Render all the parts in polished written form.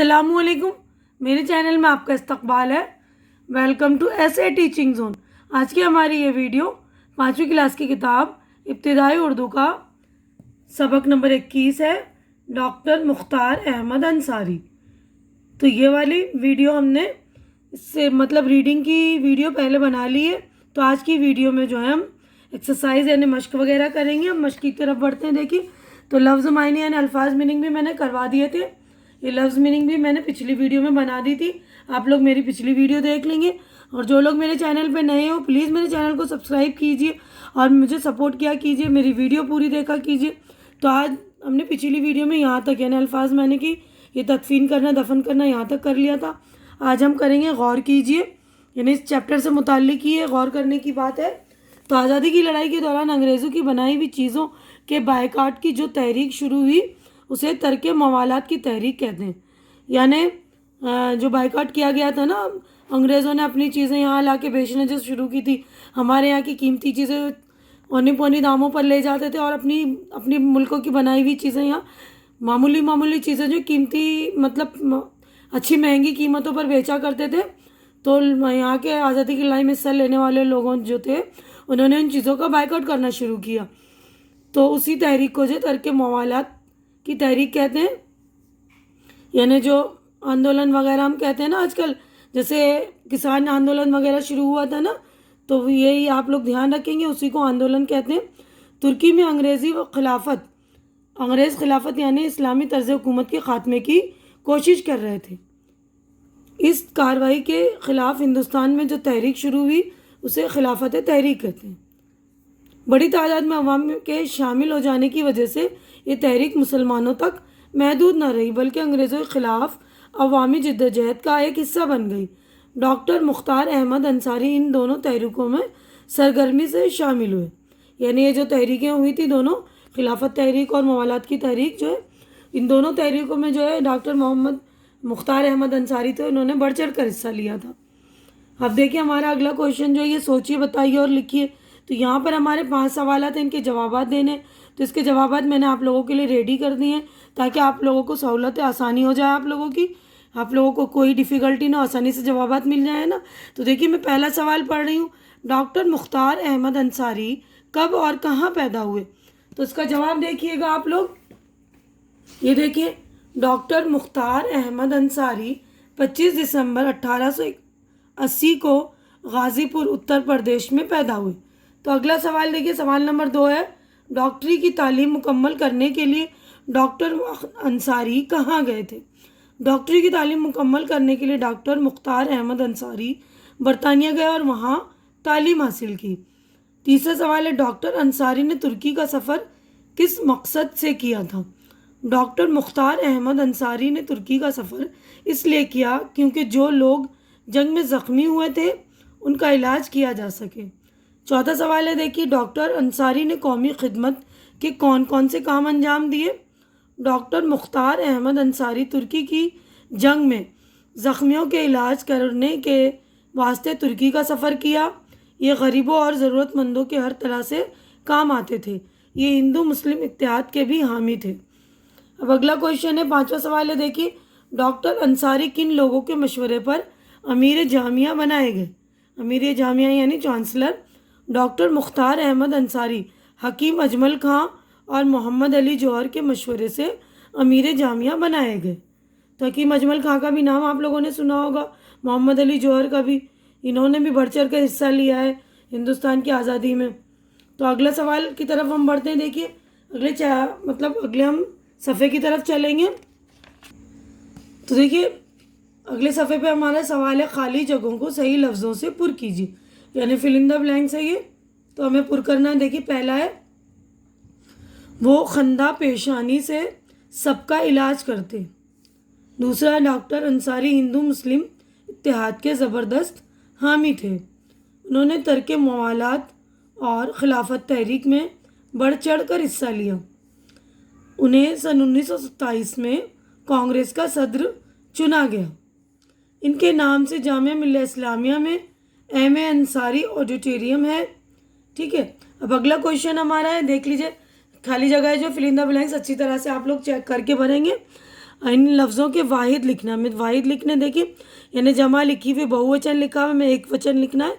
السلام علیکم، میرے چینل میں آپ کا استقبال ہے۔ Welcome to S A teaching zone. آج کی ہماری یہ ویڈیو 5ویں کلاس کی کتاب ابتدائی اردو کا سبق نمبر 21 ہے، ڈاکٹر مختار احمد انصاری۔ تو یہ والی ویڈیو ہم نے اس سے ریڈنگ کی ویڈیو پہلے بنا لی ہے، تو آج کی ویڈیو میں جو ہے ہم ایکسرسائز یعنی مشق وغیرہ کریں گے۔ ہم مشق کی طرف بڑھتے ہیں۔ دیکھیے تو لفظ معنی یعنی الفاظ میننگ بھی میں نے کروا دیے تھے، یہ لفظ میننگ بھی میں نے پچھلی ویڈیو میں بنا دی تھی، آپ لوگ میری پچھلی ویڈیو دیکھ لیں گے۔ اور جو لوگ میرے چینل پہ نئے ہو پلیز میرے چینل کو سبسکرائب کیجیے اور مجھے سپورٹ کیا کیجیے، میری ویڈیو پوری دیکھا کیجیے۔ تو آج ہم نے پچھلی ویڈیو میں یہاں تک یعنی الفاظ میں نے کہ یہ تدفین کرنا دفن کرنا یہاں تک کر لیا تھا۔ آج ہم کریں گے غور کیجیے، یعنی اس چیپٹر سے متعلق ہی یہ غور کرنے کی بات ہے۔ تو آزادی کی لڑائی کے دوران انگریزوں کی بنائی ہوئی چیزوں کے بائیکاٹ کی جو تحریک شروع ہوئی اسے ترک موالات کی تحریک کہتے ہیں۔ یعنی جو بائیکاٹ کیا گیا تھا نا، انگریزوں نے اپنی چیزیں یہاں لا کے بیچنا جو شروع کی تھی، ہمارے یہاں کی قیمتی چیزیں اونے پونے داموں پر لے جاتے تھے اور اپنی ملکوں کی بنائی ہوئی چیزیں یہاں معمولی چیزیں جو قیمتی اچھی مہنگی قیمتوں پر بیچا کرتے تھے۔ تو یہاں کے آزادی کی لڑائی میں حصہ لینے والے لوگوں جو تھے انہوں نے ان چیزوں کا بائیکاٹ کرنا شروع کیا۔ تو اسی تحریک کو جو ترک موالات کی تحریک کہتے ہیں، یعنی جو آندولن وغیرہ ہم کہتے ہیں نا آج کل، جیسے کسان آندولن وغیرہ شروع ہوا تھا نا، تو یہی آپ لوگ دھیان رکھیں گے، اسی کو آندولن کہتے ہیں۔ ترکی میں انگریز خلافت یعنی اسلامی طرز حکومت کے خاتمے کی کوشش کر رہے تھے۔ اس کارروائی کے خلاف ہندوستان میں جو تحریک شروع ہوئی اسے خلافت تحریک کہتے ہیں۔ بڑی تعداد میں عوام کے شامل ہو جانے کی وجہ سے یہ تحریک مسلمانوں تک محدود نہ رہی بلکہ انگریزوں کے خلاف عوامی جدوجہد کا ایک حصہ بن گئی۔ ڈاکٹر مختار احمد انصاری ان دونوں تحریکوں میں سرگرمی سے شامل ہوئے۔ یعنی یہ جو تحریکیں ہوئی تھی دونوں، خلافت تحریک اور موالات کی تحریک، جو ہے ان دونوں تحریکوں میں جو ہے ڈاکٹر مختار احمد انصاری تھے، انہوں نے بڑھ چڑھ کر حصہ لیا تھا۔ اب دیکھیے ہمارا اگلا کویشچن جو ہے یہ سوچیے، بتائیے اور لکھیے۔ تو یہاں پر ہمارے 5 سوالات ہیں، ان کے جوابات دینے، تو اس کے جوابات میں نے آپ لوگوں کے لیے ریڈی کر دیے ہیں تاکہ آپ لوگوں کو سہولت آسانی ہو جائے، آپ لوگوں کو کوئی ڈیفیکلٹی نہ، آسانی سے جوابات مل جائے نا۔ تو دیکھیے میں پہلا سوال پڑھ رہی ہوں، ڈاکٹر مختار احمد انصاری کب اور کہاں پیدا ہوئے؟ تو اس کا جواب دیکھیے گا آپ لوگ، یہ دیکھیے ڈاکٹر مختار احمد انصاری 25 دسمبر 1880 کو غازی پور اتر پردیش میں پیدا ہوئے۔ تو اگلا سوال دیکھیے، سوال نمبر 2 ہے، ڈاکٹری کی تعلیم مکمل کرنے کے لیے ڈاکٹر انصاری کہاں گئے تھے؟ ڈاکٹری کی تعلیم مکمل کرنے کے لیے ڈاکٹر مختار احمد انصاری برطانیہ گئے اور وہاں تعلیم حاصل کی۔ تیسرا سوال ہے، ڈاکٹر انصاری نے ترکی کا سفر کس مقصد سے کیا تھا؟ ڈاکٹر مختار احمد انصاری نے ترکی کا سفر اس لیے کیا کیونکہ جو لوگ جنگ میں زخمی ہوئے تھے ان کا علاج کیا جا سکے۔ چوتھا سوال ہے، دیکھیے ڈاکٹر انصاری نے قومی خدمت کے کون کون سے کام انجام دیے؟ ڈاکٹر مختار احمد انصاری ترکی کی جنگ میں زخمیوں کے علاج کرنے کے واسطے ترکی کا سفر کیا۔ یہ غریبوں اور ضرورت مندوں کے ہر طرح سے کام آتے تھے۔ یہ ہندو مسلم اتحاد کے بھی حامی تھے۔ اب اگلا کویشچن ہے، 5واں سوال ہے، دیکھیے ڈاکٹر انصاری کن لوگوں کے مشورے پر امیر جامعہ بنائے گئے؟ امیر جامعہ یعنی چانسلر۔ ڈاکٹر مختار احمد انصاری حکیم اجمل خان اور محمد علی جوہر کے مشورے سے امیر جامعہ بنائے گئے۔ تو حکیم اجمل خان کا بھی نام آپ لوگوں نے سنا ہوگا، محمد علی جوہر کا بھی، انہوں نے بھی بڑھ چڑھ کر حصہ لیا ہے ہندوستان کی آزادی میں۔ تو اگلا سوال کی طرف ہم بڑھتے ہیں، دیکھیے اگلے ہم صفحے کی طرف چلیں گے۔ تو دیکھیے اگلے صفحے پہ ہمارا سوال ہے، خالی جگہوں کو صحیح لفظوں سے پر کیجیے، یعنی فل ان دا بلینکس ہے یہ، تو ہمیں پر کرنا ہے۔ دیکھیے پہلا ہے، وہ خندہ پیشانی سے سب کا علاج کرتے۔ دوسرا، ڈاکٹر انصاری ہندو مسلم اتحاد کے زبردست حامی تھے، انہوں نے ترک موالات اور خلافت تحریک میں بڑھ چڑھ کر حصہ لیا۔ انہیں سن 1927 میں کانگریس کا صدر چنا گیا۔ ان کے نام سے جامعہ ملیہ اسلامیہ میں ایم اے انصاری آڈیٹوریم ہے۔ ٹھیک ہے، اب اگلا کویشچن ہمارا ہے، دیکھ لیجیے، خالی جگہ ہے جو فل ان دا بلینکس اچھی طرح سے آپ لوگ چیک کر کے بھریں گے۔ ان لفظوں کے واحد لکھنا، ہمیں واحد لکھنے دیکھیے، یعنی جمع لکھی ہوئی بہووچن لکھا ہوا، ہمیں ایک وچن لکھنا ہے،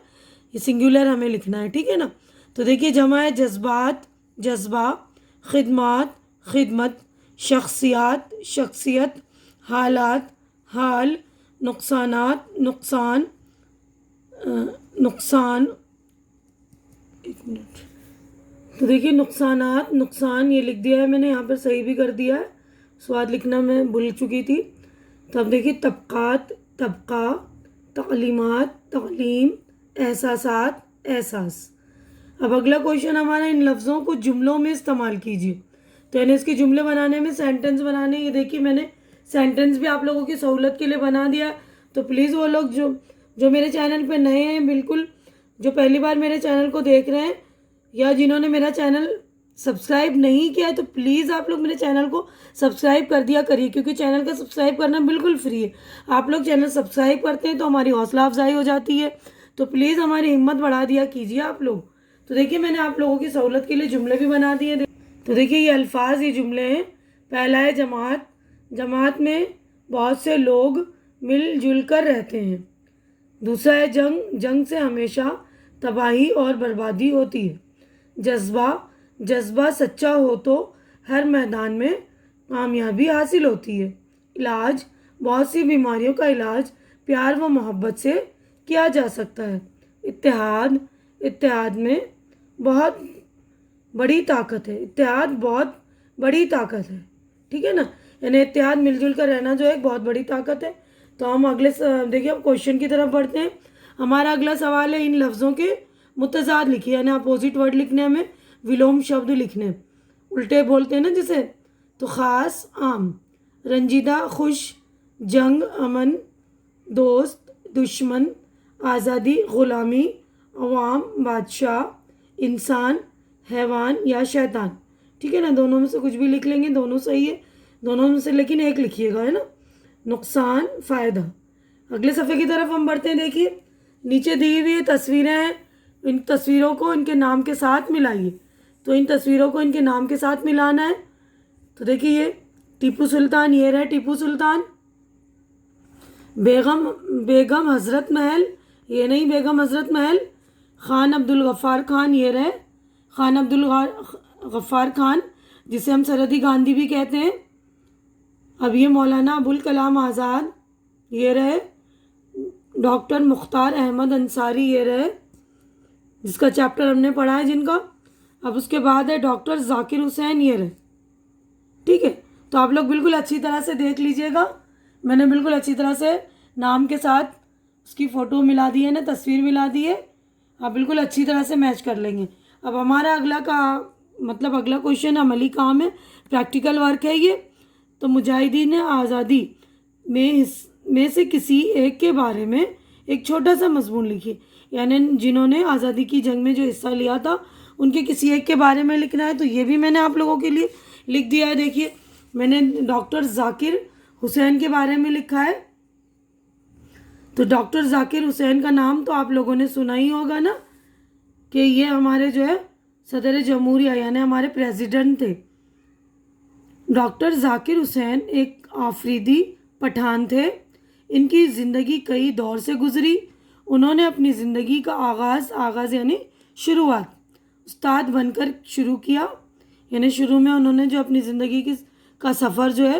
یہ سنگولر ہمیں لکھنا ہے، ٹھیک ہے نا. تو دیکھیے جمع ہے جذبات جذبہ، خدمات خدمت، شخصیات شخصیت، حالات حال، نقصانات نقصان نقصان. ایک منٹ. تو دیکھیے نقصانات نقصان یہ لکھ دیا ہے میں نے، یہاں پر صحیح بھی کر دیا ہے، سواد لکھنا میں بھول چکی تھی. تو اب دیکھیے طبقات طبقہ، تعلیمات تعلیم، احساسات احساس. اب اگلا کوشچن ہمارا، ان لفظوں کو جملوں میں استعمال کیجیے. تو یعنی اس کے جملے بنانے میں سینٹنس بنانے، یہ دیکھیے میں نے سینٹنس بھی آپ لوگوں کی سہولت کے لیے بنا دیا. تو پلیز وہ لوگ جو میرے چینل پہ نئے ہیں، بالکل جو پہلی بار میرے چینل کو دیکھ رہے ہیں یا جنہوں نے میرا چینل سبسکرائب نہیں کیا ہے، تو پلیز آپ لوگ میرے چینل کو سبسکرائب کر دیا کریے، کیونکہ چینل کا سبسکرائب کرنا بالکل فری ہے. آپ لوگ چینل سبسکرائب کرتے ہیں تو ہماری حوصلہ افزائی ہو جاتی ہے. تو پلیز ہماری ہمت بڑھا دیا کیجیے آپ لوگ. تو دیکھیے میں نے آپ لوگوں کی سہولت کے لیے جملے بھی بنا دیے. تو دیکھیے یہ الفاظ، یہ جملے ہیں. پہلا ہے جماعت، جماعت میں بہت سے لوگ مل جل کر رہتے ہیں. دوسرا ہے جنگ، جنگ سے ہمیشہ تباہی اور بربادی ہوتی ہے. جذبہ، جذبہ سچا ہو تو ہر میدان میں کامیابی حاصل ہوتی ہے. علاج، بہت سی بیماریوں کا علاج پیار و محبت سے کیا جا سکتا ہے. اتحاد، اتحاد میں بہت بڑی طاقت ہے، اتحاد بہت بڑی طاقت ہے، ٹھیک ہے نا. یعنی اتحاد مل جل کر رہنا جو ہے ایک بہت بڑی طاقت ہے. تو ہم اگلے دیکھیے اب کوشچن کی طرف بڑھتے ہیں. ہمارا اگلا سوال ہے، ان لفظوں کے متضاد لکھیے، یعنی اپوزٹ ورڈ لکھنے، ہمیں ولوم شبد لکھنے، الٹے بولتے ہیں نا جسے. تو خاص عام، رنجیدہ خوش، جنگ امن، دوست دشمن، آزادی غلامی، عوام بادشاہ، انسان حیوان یا شیطان. ٹھیک ہے نا، دونوں میں سے کچھ بھی لکھ لیں گے، دونوں صحیح ہے دونوں میں سے، لیکن ایک لکھیے گا، ہے نا. نقصان فائدہ. اگلے صفحے کی طرف ہم بڑھتے ہیں. دیکھیے نیچے دی ہوئی تصویریں ہیں، ان تصویروں کو ان کے نام کے ساتھ ملائیے. تو ان تصویروں کو ان کے نام کے ساتھ ملانا ہے. تو دیکھیے یہ ٹیپو سلطان، یہ رہے ٹیپو سلطان. بیگم حضرت محل، یہ نہیں بیگم حضرت محل. خان عبد الغفار خان، یہ رہے خان عبد الغفار خان، جسے ہم سرحدی گاندھی بھی کہتے ہیں. اب یہ مولانا ابوالکلام آزاد، یہ رہے ڈاکٹر مختار احمد انصاری، یہ رہے جس کا چیپٹر ہم نے پڑھا ہے جن کا. اب اس کے بعد ہے ڈاکٹر ذاکر حسین، یہ رہے. ٹھیک ہے، تو آپ لوگ بالکل اچھی طرح سے دیکھ لیجئے گا، میں نے بالکل اچھی طرح سے نام کے ساتھ اس کی فوٹو ملا دی ہے نا، تصویر ملا دی ہے، آپ بالکل اچھی طرح سے میچ کر لیں گے. اب ہمارا اگلا کوشچن عملی کام ہے، پریکٹیکل ورک ہے یہ. تو مجاہدین آزادی میں سے کسی ایک کے بارے میں ایک چھوٹا سا مضمون لکھیے، یعنی جنہوں نے آزادی کی جنگ میں جو حصہ لیا تھا ان کے کسی ایک کے بارے میں لکھنا ہے. تو یہ بھی میں نے آپ لوگوں کے لیے لکھ دیا ہے. دیکھیے میں نے ڈاکٹر ذاکر حسین کے بارے میں لکھا ہے. تو ڈاکٹر ذاکر حسین کا نام تو آپ لوگوں نے سنا ہی ہوگا نا، کہ یہ ہمارے جو ہے صدر جمہوریہ یعنی ہمارے پریزیڈنٹ تھے. ڈاکٹر ذاکر حسین ایک آفریدی پٹھان تھے. ان کی زندگی کئی دور سے گزری. انہوں نے اپنی زندگی کا آغاز یعنی شروعات استاد بن کر شروع کیا، یعنی شروع میں انہوں نے جو اپنی زندگی کا سفر جو ہے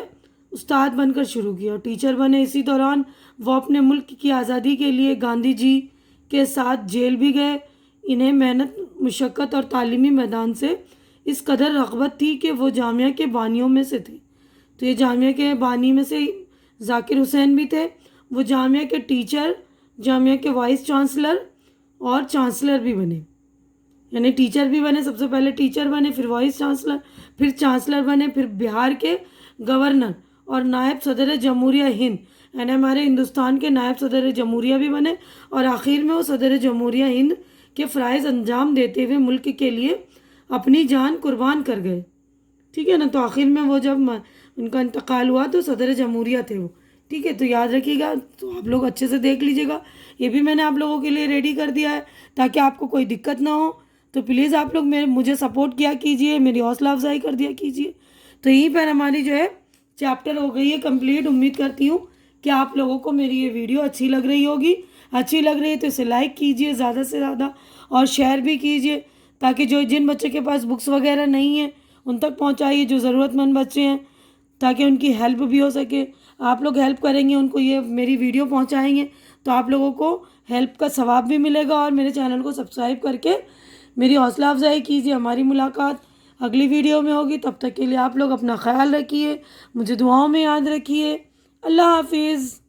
استاد بن کر شروع کیا اور ٹیچر بنے. اسی دوران وہ اپنے ملک کی آزادی کے لیے گاندھی جی کے ساتھ جیل بھی گئے. انہیں محنت مشقت اور تعلیمی میدان سے اس قدر رغبت تھی کہ وہ جامعہ کے بانیوں میں سے تھے. تو یہ جامعہ کے بانی میں سے ذاکر حسین بھی تھے. وہ جامعہ کے ٹیچر، جامعہ کے وائس چانسلر اور چانسلر بھی بنے، یعنی ٹیچر بھی بنے، سب سے پہلے ٹیچر بنے، پھر وائس چانسلر، پھر چانسلر بنے، پھر بہار کے گورنر اور نائب صدر جمہوریہ ہند، یعنی ہمارے ہندوستان کے نائب صدر جمہوریہ بھی بنے. اور آخر میں وہ صدر جمہوریہ ہند کے فرائض انجام دیتے ہوئے ملک کے لیے اپنی جان قربان کر گئے. ٹھیک ہے نا، تو آخر میں وہ جب ان کا انتقال ہوا تو صدر جمہوریہ تھے وہ. ٹھیک ہے، تو یاد رکھیے گا، تو آپ لوگ اچھے سے دیکھ لیجیے گا. یہ بھی میں نے آپ لوگوں کے لیے ریڈی کر دیا ہے تاکہ آپ کو کوئی دقت نہ ہو. تو پلیز آپ لوگ مجھے سپورٹ کیا کیجیے، میری حوصلہ افزائی کر دیا کیجیے. تو یہیں پر ہماری جو ہے چیپٹر ہو گئی ہے کمپلیٹ. امید کرتی ہوں کہ آپ لوگوں کو میری یہ ویڈیو اچھی لگ رہی ہوگی. اچھی لگ رہی ہے تو اسے لائک کیجئے زیادہ سے زیادہ اور شیئر بھی کیجئے تاکہ جن بچے کے پاس بکس وغیرہ نہیں ہیں ان تک پہنچائیے جو ضرورت مند بچے ہیں تاکہ ان کی ہیلپ بھی ہو سکے. آپ لوگ ہیلپ کریں گے ان کو یہ میری ویڈیو پہنچائیں گے تو آپ لوگوں کو ہیلپ کا ثواب بھی ملے گا. اور میرے چینل کو سبسکرائب کر کے میری حوصلہ افزائی کیجیے. ہماری ملاقات اگلی ویڈیو میں ہوگی. تب تک کے لیے آپ لوگ اپنا خیال رکھیے, مجھے دعاؤں میں یاد رکھیے. اللہ حافظ.